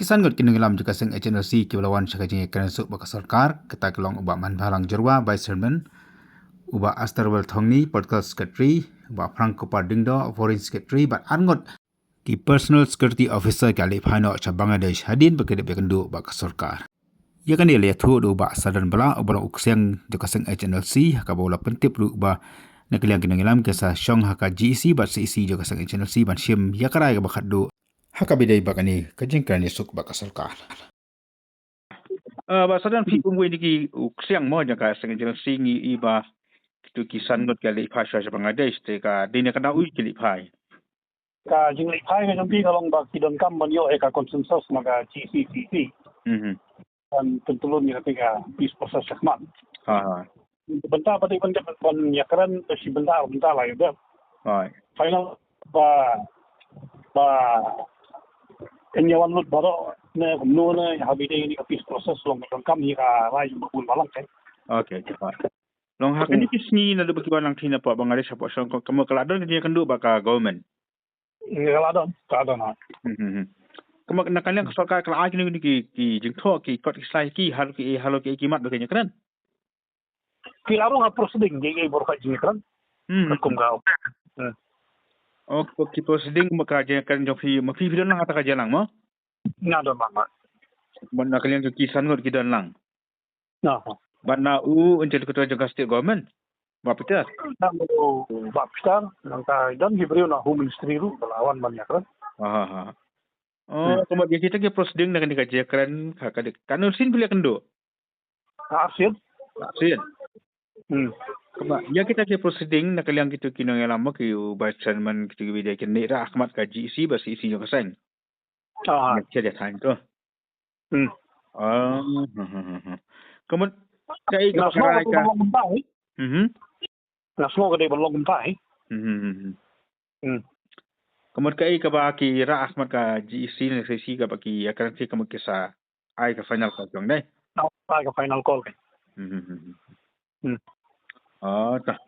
kisan got kinenglam juga seng HNLC kibalawan syakajing kan suk baka sarkar kata kelong uba man balang jerwa by sermon uba Astarwell Thongni political secretary uba Franco Pardingdo foreign secretary but angot ki personal security officer kali phano cha Bangladesh hadin bakede bekendu baka sarkar ya kan ele thu do ba sadan bala uba ukseng juga seng HNLC hakabola pentip lu uba nakaliang kinenglam kesa syong haka GC but CC juga seng HNLC ban shim ya karai ka bakadu hakabidai bakani kajingkan yesuk baka sarkar. Basadan fi umwe diki uksiang mo jaka sengaja singi iba tu kisan ngot kali phasha sa Bangladesh te ka dine kana ui kili phai. Ka jingli phai ka jampi kalong ba kidon kam banyo ka konsensus maga GCCC. Dan tentulun ni ketika peace process sakman. Bentar pati bentar yakaran si bentar lah ya. Final ba kenyawan lut baro na kumno habide ni peace process long kam ni ka rai bul balang kai. Okay, cepat. Long hak ini kisni na lebih balang tina pa Bangladesh apa song kamu keladon dia kendu baka government. Keladon ha. Kamu nakalian sarkar kala ajin ni ki jingtho ki kot islai ki halo ki kimat baganya kan. Kilaro ha proceeding gi borka jingkran. Kum gao. Oh, ki proceeding maka kan jofi mafi video lang ataka jalang mo. Ngado mama. Ban nakalian ki kisan ngot kidan lang. Nah. Ban na until ketua jaga state government. Bapitas. Bapitas nangka dan gibriu na home ministry ru lawan banyak kan. Oh, kemudian kita ke proceeding nak dikajikan kakak kanun sin pilih kendo. Asin. Ya kita ke proceeding nak kalian gitu kinong yang lama ke bacaman man gitu video kini ra Ahmad kaji isi basi isi juga sang. Macam dia time tu. Kemudian kai karai ka. Nasmo ka Kemudian kai ka ba ki ra Ahmad kaji isi na sesi ka ba ki akan si kamu kisah ai ka final call jong dai. Ai ka final call. Oh, tak.